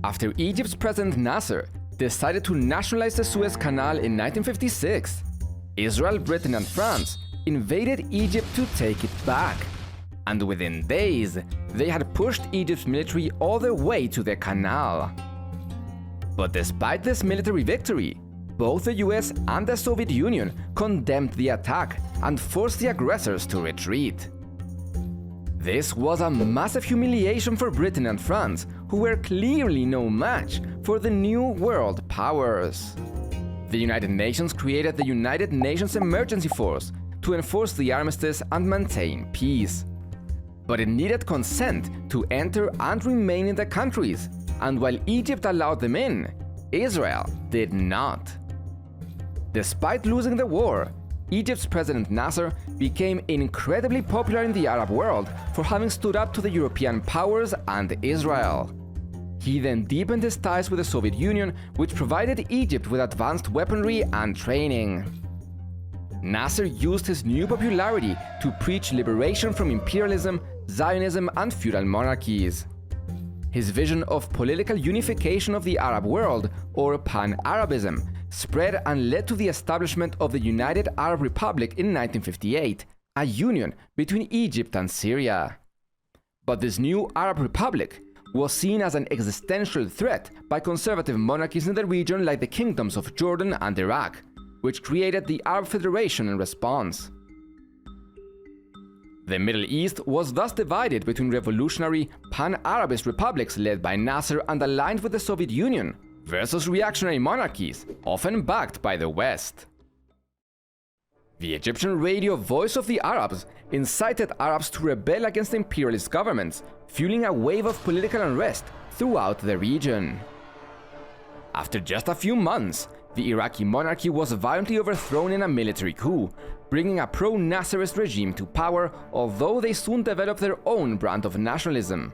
After Egypt's President Nasser decided to nationalize the Suez Canal in 1956, Israel, Britain and France invaded Egypt to take it back. And within days, they had pushed Egypt's military all the way to the canal. But despite this military victory, both the US and the Soviet Union condemned the attack and forced the aggressors to retreat. This was a massive humiliation for Britain and France, who were clearly no match for the new world powers. The United Nations created the United Nations Emergency Force to enforce the armistice and maintain peace. But it needed consent to enter and remain in the countries, and while Egypt allowed them in, Israel did not. Despite losing the war, Egypt's President Nasser became incredibly popular in the Arab world for having stood up to the European powers and Israel. He then deepened his ties with the Soviet Union, which provided Egypt with advanced weaponry and training. Nasser used his new popularity to preach liberation from imperialism, Zionism, and feudal monarchies. His vision of political unification of the Arab world, or Panarabism, spread and led to the establishment of the United Arab Republic in 1958, a union between Egypt and Syria. But this new Arab Republic was seen as an existential threat by conservative monarchies in the region like the kingdoms of Jordan and Iraq, which created the Arab Federation in response. The Middle East was thus divided between revolutionary pan-Arabist republics led by Nasser and aligned with the Soviet Union, versus reactionary monarchies, often backed by the West. The Egyptian radio Voice of the Arabs incited Arabs to rebel against imperialist governments, fueling a wave of political unrest throughout the region. After just a few months, the Iraqi monarchy was violently overthrown in a military coup, bringing a pro-Nasserist regime to power, although they soon developed their own brand of nationalism.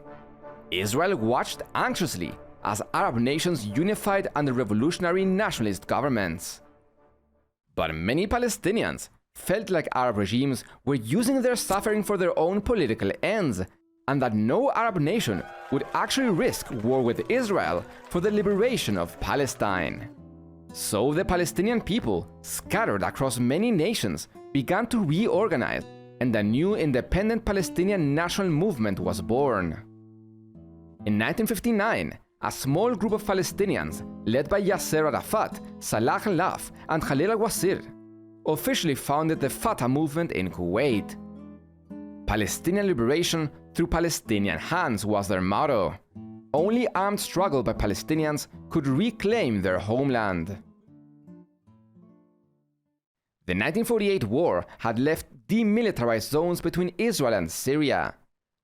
Israel watched anxiously as Arab nations unified under revolutionary nationalist governments. But many Palestinians felt like Arab regimes were using their suffering for their own political ends, and that no Arab nation would actually risk war with Israel for the liberation of Palestine. So the Palestinian people, scattered across many nations, began to reorganize, and a new independent Palestinian national movement was born. In 1959, a small group of Palestinians, led by Yasser Arafat, Salah al-Laf, and Khalil al-Wasir, officially founded the Fatah movement in Kuwait. Palestinian liberation through Palestinian hands was their motto. Only armed struggle by Palestinians could reclaim their homeland. The 1948 war had left demilitarized zones between Israel and Syria,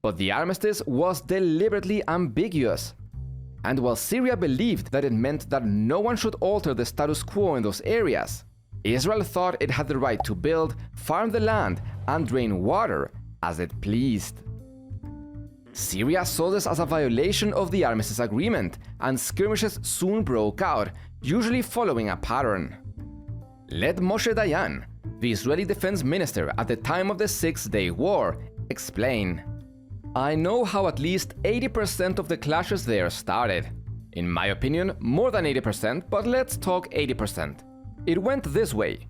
but the armistice was deliberately ambiguous. And while Syria believed that it meant that no one should alter the status quo in those areas, Israel thought it had the right to build, farm the land, and drain water as it pleased. Syria saw this as a violation of the armistice agreement, and skirmishes soon broke out, usually following a pattern. Let Moshe Dayan, the Israeli defense minister at the time of the Six-Day War, explain. I know how at least 80% of the clashes there started. In my opinion, more than 80%, but let's talk 80%. It went this way.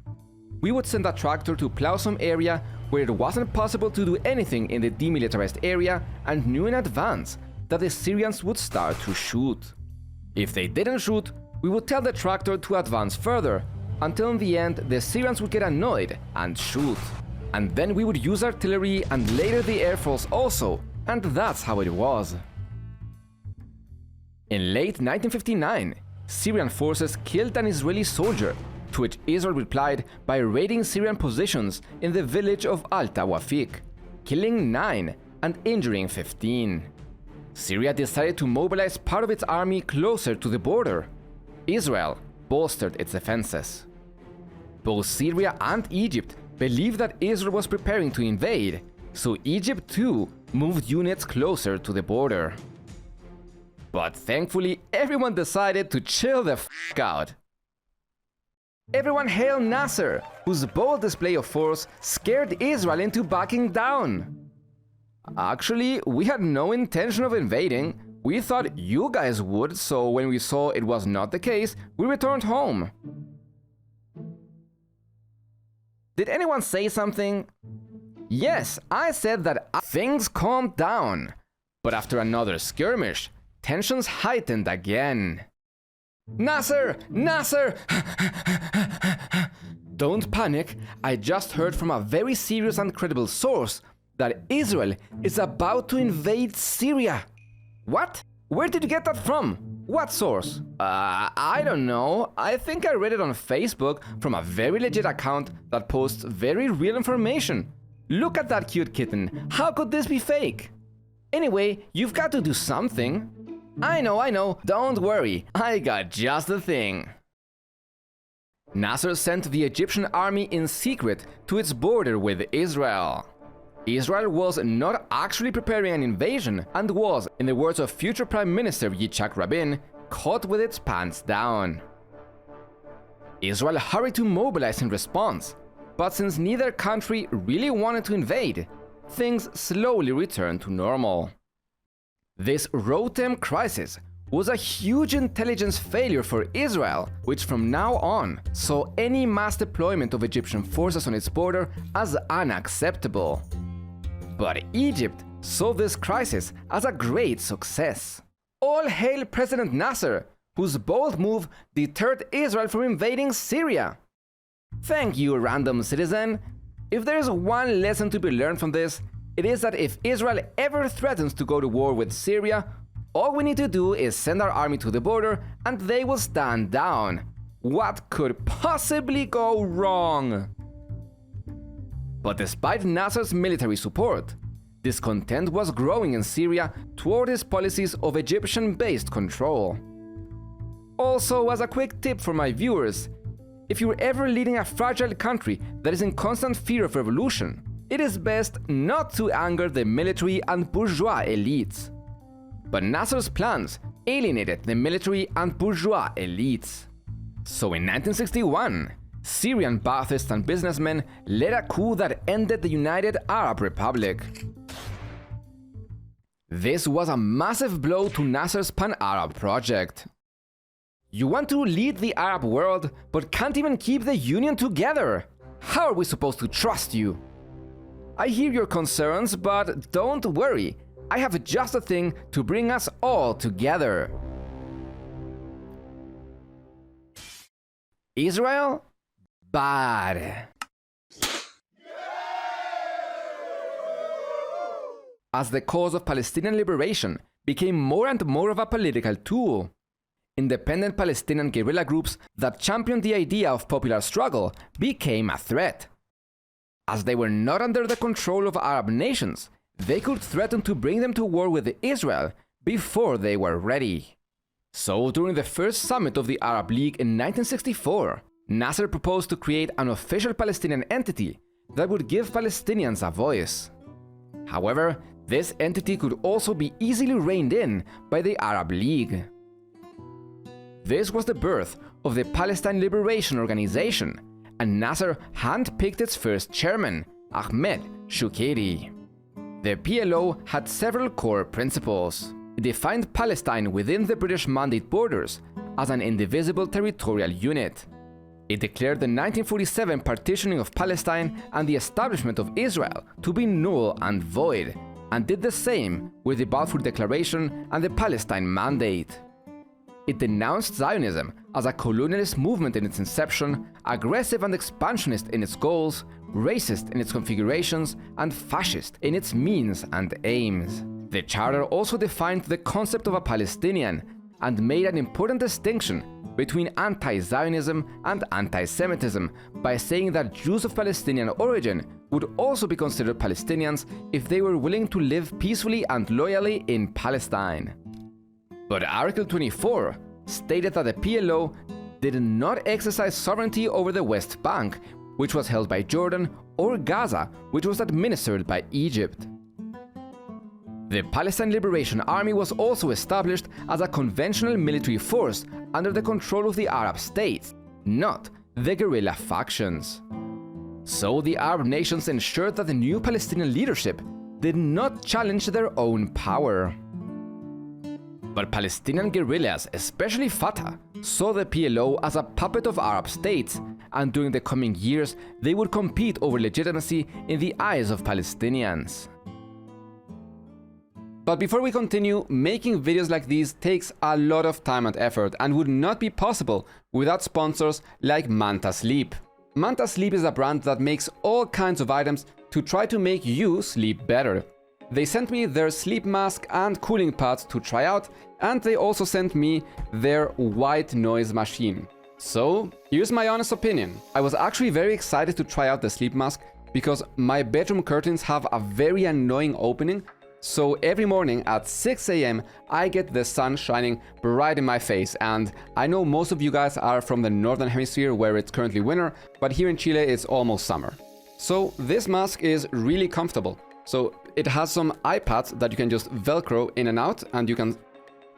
We would send a tractor to plow some area where it wasn't possible to do anything in the demilitarized area and knew in advance that the Syrians would start to shoot. If they didn't shoot, we would tell the tractor to advance further, until in the end the Syrians would get annoyed and shoot. And then we would use artillery and later the Air Force also, and that's how it was. In late 1959, Syrian forces killed an Israeli soldier, to which Israel replied by raiding Syrian positions in the village of Al-Tawafik, killing 9 and injuring 15. Syria decided to mobilize part of its army closer to the border. Israel bolstered its defenses. Both Syria and Egypt believed that Israel was preparing to invade, so Egypt too moved units closer to the border. But thankfully, everyone decided to chill the f*** out. Everyone hail Nasser, whose bold display of force scared Israel into backing down. Actually, we had no intention of invading, We thought you guys would, so when we saw it was not the case, we returned home. Did anyone say something? Yes, I said that things calmed down. But after another skirmish, tensions heightened again. Nasser! Nasser! Don't panic, I just heard from a very serious and credible source that Israel is about to invade Syria. What? Where did you get that from? What source? I don't know. I think I read it on Facebook from a very legit account that posts very real information. Look at that cute kitten. How could this be fake? Anyway, you've got to do something. I know. Don't worry. I got just the thing. Nasser sent the Egyptian army in secret to its border with Israel. Israel was not actually preparing an invasion and was, in the words of future Prime Minister Yitzhak Rabin, caught with its pants down. Israel hurried to mobilize in response, but since neither country really wanted to invade, things slowly returned to normal. This Rotem Crisis was a huge intelligence failure for Israel, which from now on saw any mass deployment of Egyptian forces on its border as unacceptable. But Egypt saw this crisis as a great success. All hail President Nasser, whose bold move deterred Israel from invading Syria. Thank you, random citizen. If there is one lesson to be learned from this, it is that if Israel ever threatens to go to war with Syria, all we need to do is send our army to the border and they will stand down. What could possibly go wrong? But despite Nasser's military support, discontent was growing in Syria toward his policies of Egyptian-based control. Also, as a quick tip for my viewers, if you're ever leading a fragile country that is in constant fear of revolution, it is best not to anger the military and bourgeois elites. But Nasser's plans alienated the military and bourgeois elites. So in 1961, Syrian Baathists and businessmen led a coup that ended the United Arab Republic. This was a massive blow to Nasser's Pan-Arab project. You want to lead the Arab world, but can't even keep the union together. How are we supposed to trust you? I hear your concerns, but don't worry. I have just a thing to bring us all together. Israel? Bad. As the cause of Palestinian liberation became more and more of a political tool, independent Palestinian guerrilla groups that championed the idea of popular struggle became a threat. As they were not under the control of Arab nations, they could threaten to bring them to war with Israel before they were ready. So during the first summit of the Arab League in 1964, Nasser proposed to create an official Palestinian entity that would give Palestinians a voice. However, this entity could also be easily reined in by the Arab League. This was the birth of the Palestine Liberation Organization, and Nasser handpicked its first chairman, Ahmed Shukeri. The PLO had several core principles. It defined Palestine within the British Mandate borders as an indivisible territorial unit. It declared the 1947 partitioning of Palestine and the establishment of Israel to be null and void, and did the same with the Balfour Declaration and the Palestine Mandate. It denounced Zionism as a colonialist movement in its inception, aggressive and expansionist in its goals, racist in its configurations, and fascist in its means and aims. The charter also defined the concept of a Palestinian and made an important distinction between anti-Zionism and anti-Semitism by saying that Jews of Palestinian origin would also be considered Palestinians if they were willing to live peacefully and loyally in Palestine. But Article 24 stated that the PLO did not exercise sovereignty over the West Bank, which was held by Jordan, or Gaza, which was administered by Egypt. The Palestine Liberation Army was also established as a conventional military force under the control of the Arab states, not the guerrilla factions. So the Arab nations ensured that the new Palestinian leadership did not challenge their own power. But Palestinian guerrillas, especially Fatah, saw the PLO as a puppet of Arab states, and during the coming years they would compete over legitimacy in the eyes of Palestinians. But before we continue, making videos like these takes a lot of time and effort and would not be possible without sponsors like Manta Sleep. Manta Sleep is a brand that makes all kinds of items to try to make you sleep better. They sent me their sleep mask and cooling pads to try out, and they also sent me their white noise machine. So, here's my honest opinion. I was actually very excited to try out the sleep mask because my bedroom curtains have a very annoying opening, so every morning at 6 AM I get the sun shining right in my face, and I know most of you guys are from the northern hemisphere where it's currently winter, but here in Chile it's almost summer. So this mask is really comfortable. So it has some eye pads that you can just velcro in and out, and you can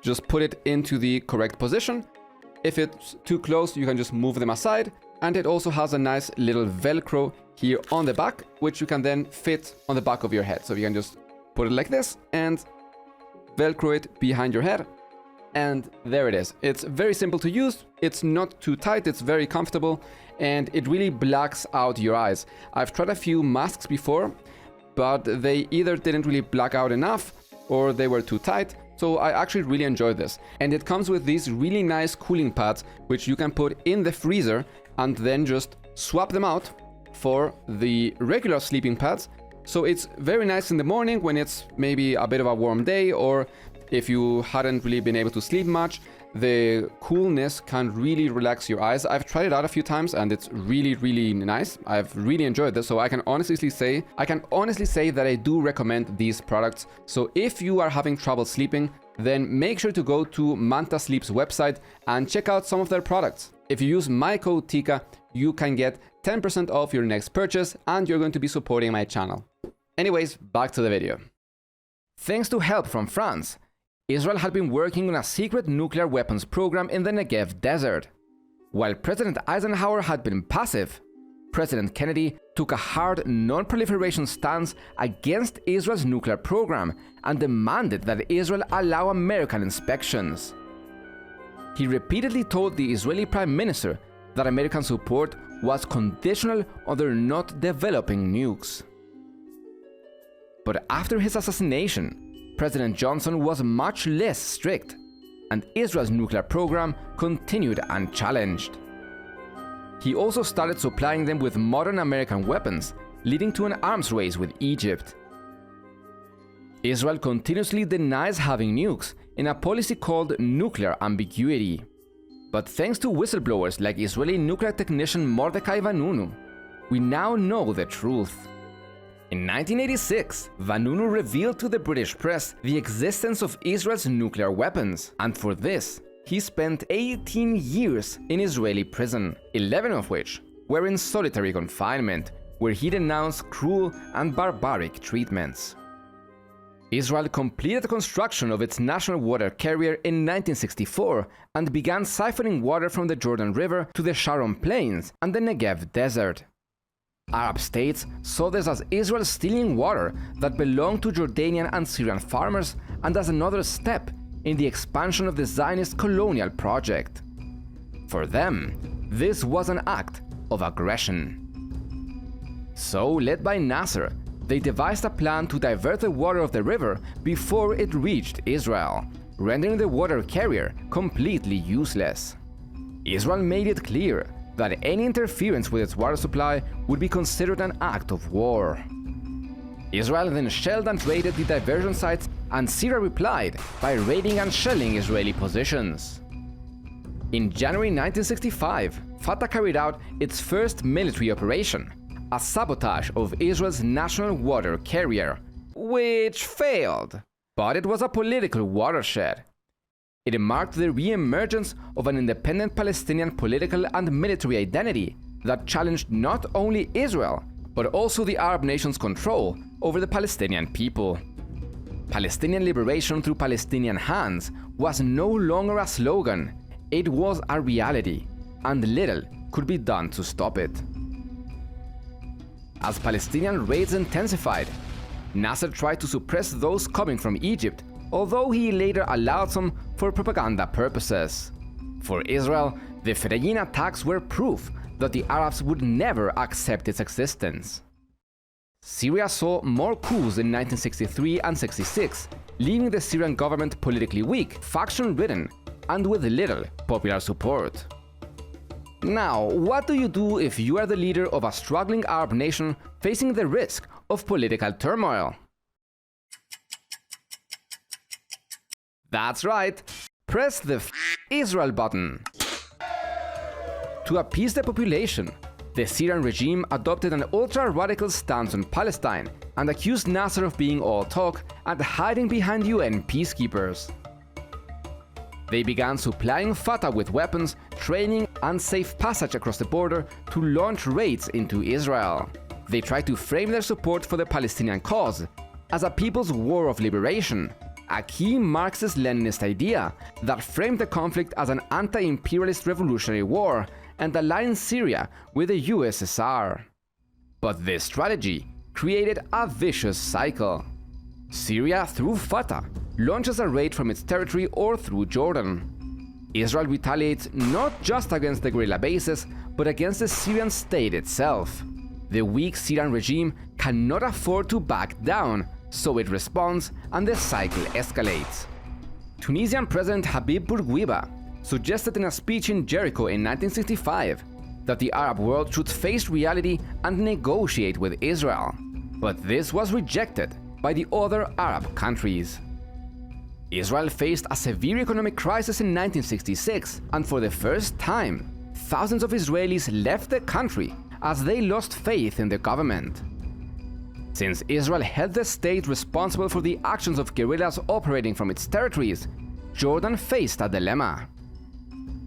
just put it into the correct position. If it's too close, you can just move them aside, and it also has a nice little velcro here on the back, which you can then fit on the back of your head. So you can just put it like this and velcro it behind your head, and there it is. It's very simple to use, it's not too tight, it's very comfortable, and it really blacks out your eyes. I've tried a few masks before, but they either didn't really black out enough or they were too tight, so I actually really enjoyed this. And it comes with these really nice cooling pads which you can put in the freezer and then just swap them out for the regular sleeping pads. So it's very nice in the morning when it's maybe a bit of a warm day, or if you hadn't really been able to sleep much, the coolness can really relax your eyes. I've tried it out a few times and it's really, really nice. I've really enjoyed this, so I can honestly say that I do recommend these products. So if you are having trouble sleeping, then make sure to go to Manta Sleep's website and check out some of their products. If you use my code TIKA, you can get 10% off your next purchase, and you're going to be supporting my channel. Anyways, back to the video. Thanks to help from France, Israel had been working on a secret nuclear weapons program in the Negev desert. While President Eisenhower had been passive, President Kennedy took a hard non-proliferation stance against Israel's nuclear program and demanded that Israel allow American inspections. He repeatedly told the Israeli Prime Minister that American support was conditional on their not developing nukes. But after his assassination, President Johnson was much less strict, and Israel's nuclear program continued unchallenged. He also started supplying them with modern American weapons, leading to an arms race with Egypt. Israel continuously denies having nukes in a policy called nuclear ambiguity. But thanks to whistleblowers like Israeli nuclear technician Mordechai Vanunu, we now know the truth. In 1986, Vanunu revealed to the British press the existence of Israel's nuclear weapons, and for this, he spent 18 years in Israeli prison, 11 of which were in solitary confinement, where he denounced cruel and barbaric treatments. Israel completed construction of its national water carrier in 1964 and began siphoning water from the Jordan River to the Sharon Plains and the Negev desert. Arab states saw this as Israel stealing water that belonged to Jordanian and Syrian farmers and as another step in the expansion of the Zionist colonial project. For them, this was an act of aggression. So, led by Nasser, they devised a plan to divert the water of the river before it reached Israel, rendering the water carrier completely useless. Israel made it clear that any interference with its water supply would be considered an act of war. Israel then shelled and raided the diversion sites, and Syria replied by raiding and shelling Israeli positions. In January 1965, Fatah carried out its first military operation, a sabotage of Israel's national water carrier, which failed. But it was a political watershed. It marked the re-emergence of an independent Palestinian political and military identity that challenged not only Israel, but also the Arab nations' control over the Palestinian people. Palestinian liberation through Palestinian hands was no longer a slogan, it was a reality, and little could be done to stop it. As Palestinian raids intensified, Nasser tried to suppress those coming from Egypt although he later allowed some for propaganda purposes. For Israel, the Fedayeen attacks were proof that the Arabs would never accept its existence. Syria saw more coups in 1963 and 66, leaving the Syrian government politically weak, faction-ridden, and with little popular support. Now, what do you do if you are the leader of a struggling Arab nation facing the risk of political turmoil? That's right, press the Israel button. To appease the population, the Syrian regime adopted an ultra-radical stance on Palestine and accused Nasser of being all talk and hiding behind UN peacekeepers. They began supplying Fatah with weapons, training, and safe passage across the border to launch raids into Israel. They tried to frame their support for the Palestinian cause as a people's war of liberation, a key Marxist-Leninist idea that framed the conflict as an anti-imperialist revolutionary war and aligned Syria with the USSR. But this strategy created a vicious cycle. Syria, through Fatah, launches a raid from its territory or through Jordan. Israel retaliates not just against the guerrilla bases, but against the Syrian state itself. The weak Syrian regime cannot afford to back down, so it responds and the cycle escalates. Tunisian President Habib Bourguiba suggested in a speech in Jericho in 1965 that the Arab world should face reality and negotiate with Israel. But this was rejected by the other Arab countries. Israel faced a severe economic crisis in 1966, and for the first time, thousands of Israelis left the country as they lost faith in the government. Since Israel held the state responsible for the actions of guerrillas operating from its territories, Jordan faced a dilemma.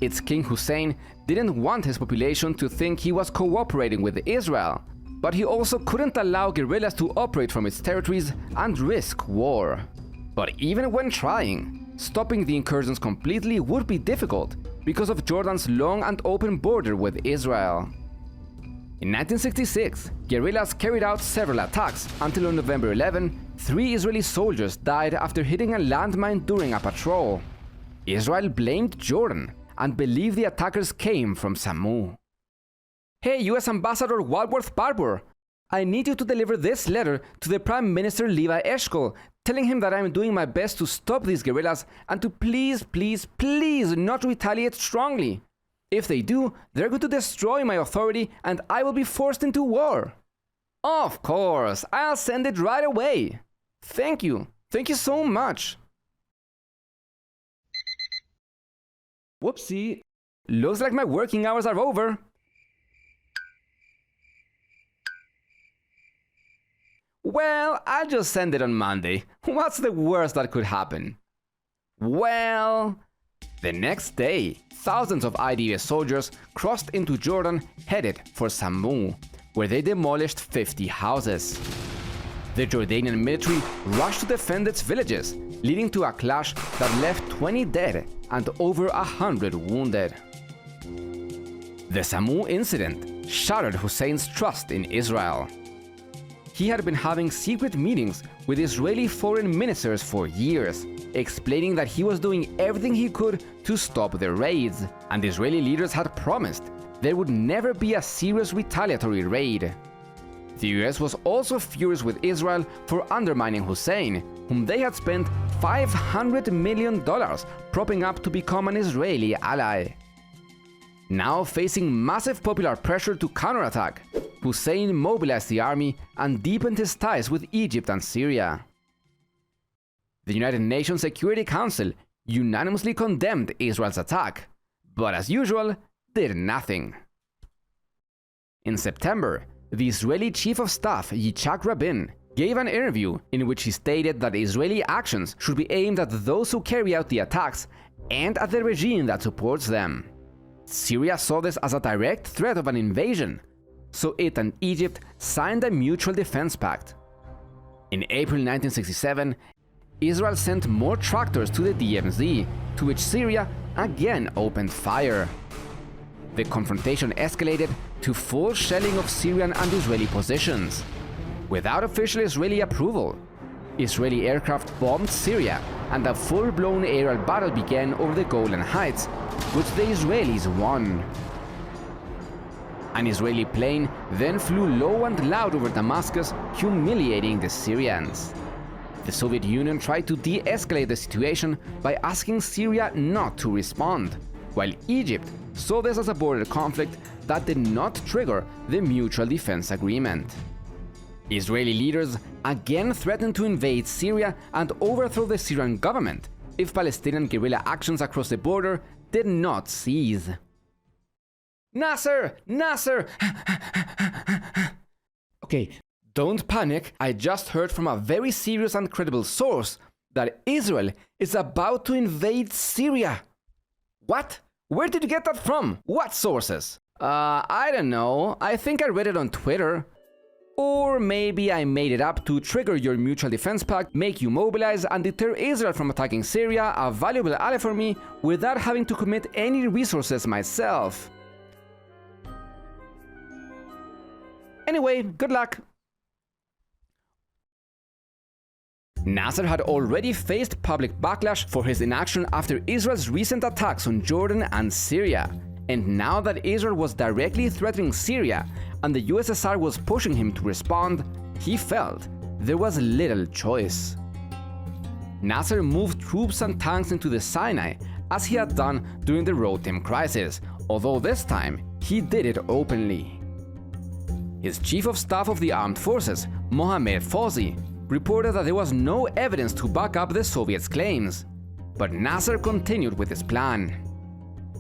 Its King Hussein didn't want his population to think he was cooperating with Israel, but he also couldn't allow guerrillas to operate from its territories and risk war. But even when trying, stopping the incursions completely would be difficult because of Jordan's long and open border with Israel. In 1966, guerrillas carried out several attacks until on November 11, 3 Israeli soldiers died after hitting a landmine during a patrol. Israel blamed Jordan and believed the attackers came from Samu. Hey, US Ambassador Walworth Barbour, I need you to deliver this letter to the Prime Minister Levi Eshkol, telling him that I'm doing my best to stop these guerrillas and to please, please, please not retaliate strongly. If they do, they're going to destroy my authority and I will be forced into war. Of course, I'll send it right away. Thank you. Thank you so much. Whoopsie. Looks like my working hours are over. Well, I'll just send it on Monday. What's the worst that could happen? Well, the next day, thousands of IDF soldiers crossed into Jordan headed for Samu, where they demolished 50 houses. The Jordanian military rushed to defend its villages, leading to a clash that left 20 dead and over 100 wounded. The Samu Incident shattered Hussein's trust in Israel. He had been having secret meetings with Israeli foreign ministers for years, explaining that he was doing everything he could to stop the raids, and Israeli leaders had promised there would never be a serious retaliatory raid. The US was also furious with Israel for undermining Hussein, whom they had spent $500 million propping up to become an Israeli ally. Now facing massive popular pressure to counterattack, Hussein mobilized the army and deepened his ties with Egypt and Syria. The United Nations Security Council unanimously condemned Israel's attack, but as usual, did nothing. In September, the Israeli Chief of Staff Yitzhak Rabin gave an interview in which he stated that Israeli actions should be aimed at those who carry out the attacks and at the regime that supports them. Syria saw this as a direct threat of an invasion, so it and Egypt signed a mutual defense pact. In April 1967, Israel sent more tractors to the DMZ, to which Syria again opened fire. The confrontation escalated to full shelling of Syrian and Israeli positions. Without official Israeli approval, Israeli aircraft bombed Syria, and a full-blown aerial battle began over the Golan Heights, which the Israelis won. An Israeli plane then flew low and loud over Damascus, humiliating the Syrians. The Soviet Union tried to de-escalate the situation by asking Syria not to respond, while Egypt saw this as a border conflict that did not trigger the Mutual Defense Agreement. Israeli leaders again threatened to invade Syria and overthrow the Syrian government if Palestinian guerrilla actions across the border did not cease. Nasser! Nasser! Okay, don't panic, I just heard from a very serious and credible source that Israel is about to invade Syria. What? Where did you get that from? What sources? I don't know. I think I read it on Twitter. Or maybe I made it up to trigger your Mutual Defense Pact, make you mobilize and deter Israel from attacking Syria, a valuable ally for me, without having to commit any resources myself. Anyway, good luck. Nasser had already faced public backlash for his inaction after Israel's recent attacks on Jordan and Syria. And now that Israel was directly threatening Syria and the USSR was pushing him to respond, he felt there was little choice. Nasser moved troops and tanks into the Sinai as he had done during the Rotem Crisis, although this time he did it openly. His chief of staff of the armed forces, Mohammad Fawzi, reported that there was no evidence to back up the Soviets' claims. But Nasser continued with his plan.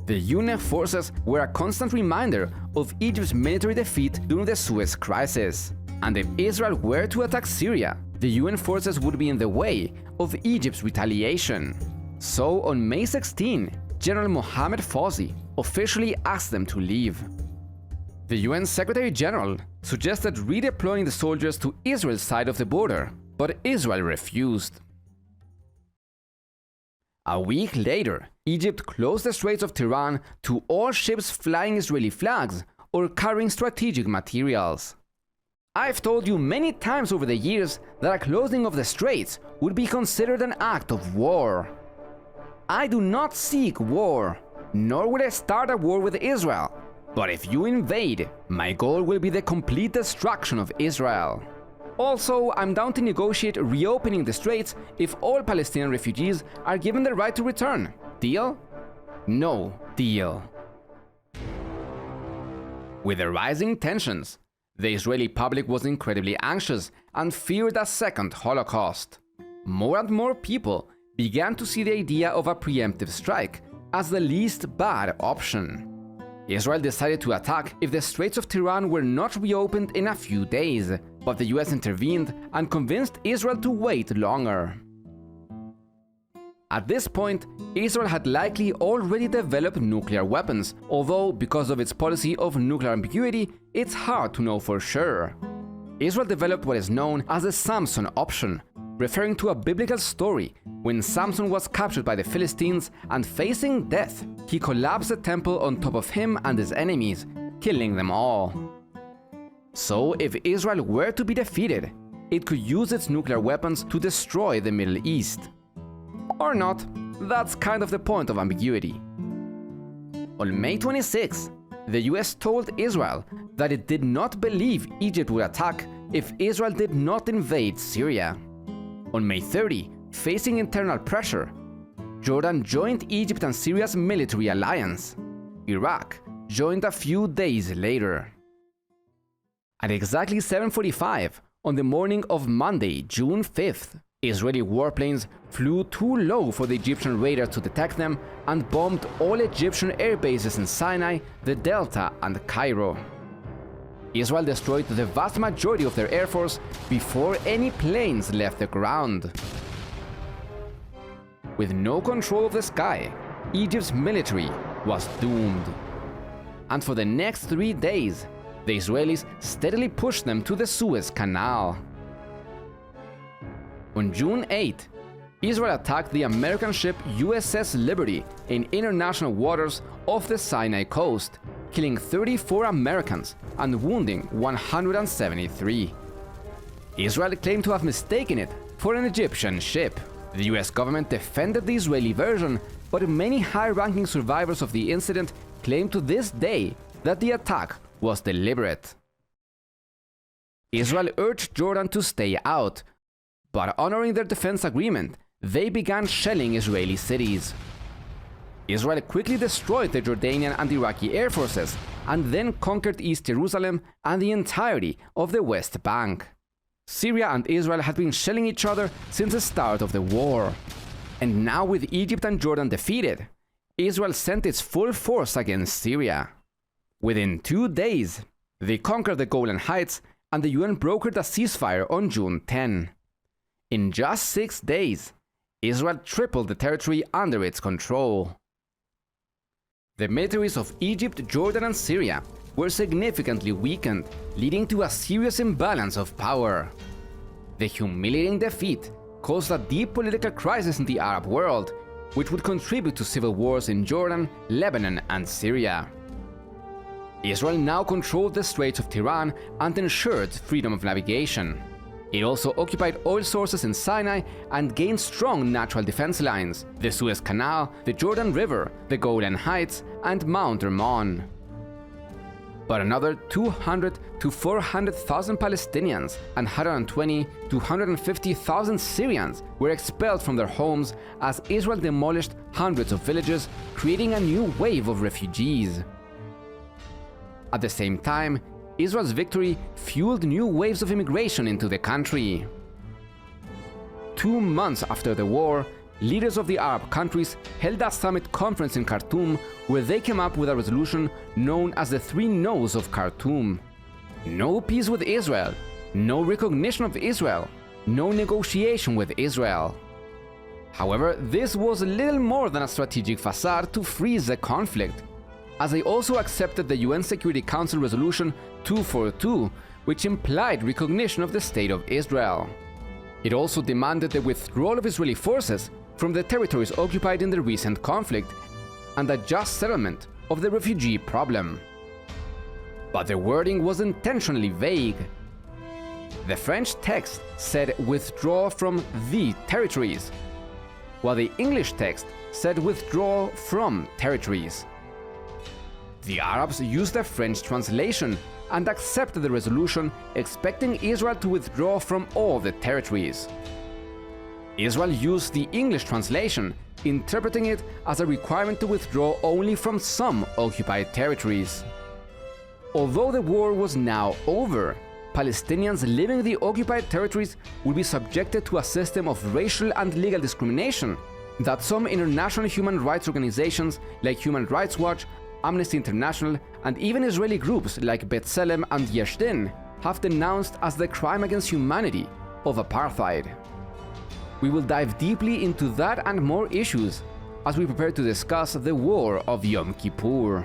The UNEF forces were a constant reminder of Egypt's military defeat during the Suez Crisis. And if Israel were to attack Syria, the UN forces would be in the way of Egypt's retaliation. So on May 16, General Mohammad Fawzi officially asked them to leave. The UN Secretary General suggested redeploying the soldiers to Israel's side of the border, but Israel refused. A week later, Egypt closed the Straits of Tiran to all ships flying Israeli flags or carrying strategic materials. I've told you many times over the years that a closing of the Straits would be considered an act of war. I do not seek war, nor will I start a war with Israel. But if you invade, my goal will be the complete destruction of Israel. Also, I'm down to negotiate reopening the Straits if all Palestinian refugees are given the right to return. Deal? No deal. With the rising tensions, the Israeli public was incredibly anxious and feared a second Holocaust. More and more people began to see the idea of a preemptive strike as the least bad option. Israel decided to attack if the Straits of Tiran were not reopened in a few days, but the US intervened and convinced Israel to wait longer. At this point, Israel had likely already developed nuclear weapons, although because of its policy of nuclear ambiguity, it's hard to know for sure. Israel developed what is known as the Samson option, referring to a biblical story when Samson was captured by the Philistines and facing death, he collapsed the temple on top of him and his enemies, killing them all. So if Israel were to be defeated, it could use its nuclear weapons to destroy the Middle East. Or not, that's kind of the point of ambiguity. On May 26, the US told Israel that it did not believe Egypt would attack if Israel did not invade Syria. On May 30, facing internal pressure, Jordan joined Egypt and Syria's military alliance. Iraq joined a few days later. At exactly 7:45 on the morning of Monday, June 5th, Israeli warplanes flew too low for the Egyptian radar to detect them and bombed all Egyptian air bases in Sinai, the Delta, and Cairo. Israel destroyed the vast majority of their air force before any planes left the ground. With no control of the sky, Egypt's military was doomed. And for the next 3 days, the Israelis steadily pushed them to the Suez Canal. On June 8, Israel attacked the American ship USS Liberty in international waters off the Sinai coast, killing 34 Americans and wounding 173. Israel claimed to have mistaken it for an Egyptian ship. The US government defended the Israeli version, but many high-ranking survivors of the incident claim to this day that the attack was deliberate. Israel urged Jordan to stay out, but honoring their defense agreement, they began shelling Israeli cities. Israel quickly destroyed the Jordanian and Iraqi air forces, and then conquered East Jerusalem and the entirety of the West Bank. Syria and Israel had been shelling each other since the start of the war. And now, with Egypt and Jordan defeated, Israel sent its full force against Syria. Within 2 days, they conquered the Golan Heights, and the UN brokered a ceasefire on June 10. In just 6 days, Israel tripled the territory under its control. The militaries of Egypt, Jordan, and Syria were significantly weakened, leading to a serious imbalance of power. The humiliating defeat caused a deep political crisis in the Arab world, which would contribute to civil wars in Jordan, Lebanon, and Syria. Israel now controlled the Straits of Tiran and ensured freedom of navigation. It also occupied oil sources in Sinai and gained strong natural defense lines: the Suez Canal, the Jordan River, the Golan Heights, and Mount Hermon. But another 200 to 400,000 Palestinians and 120 to 150,000 Syrians were expelled from their homes as Israel demolished hundreds of villages, creating a new wave of refugees. At the same time, Israel's victory fueled new waves of immigration into the country. 2 months after the war, leaders of the Arab countries held a summit conference in Khartoum where they came up with a resolution known as the 3 No's of Khartoum. No peace with Israel, no recognition of Israel, no negotiation with Israel. However, this was little more than a strategic facade to freeze the conflict, as they also accepted the UN Security Council Resolution 242, which implied recognition of the State of Israel. It also demanded the withdrawal of Israeli forces from the territories occupied in the recent conflict and a just settlement of the refugee problem. But the wording was intentionally vague. The French text said withdraw from the territories, while the English text said withdraw from territories. The Arabs used the French translation and accepted the resolution, expecting Israel to withdraw from all the territories. Israel used the English translation, interpreting it as a requirement to withdraw only from some occupied territories. Although the war was now over, Palestinians living in the occupied territories would be subjected to a system of racial and legal discrimination that some international human rights organizations like Human Rights Watch, Amnesty International, and even Israeli groups like B'Tselem and Yesh Din have denounced as the crime against humanity of apartheid. We will dive deeply into that and more issues as we prepare to discuss the War of Yom Kippur.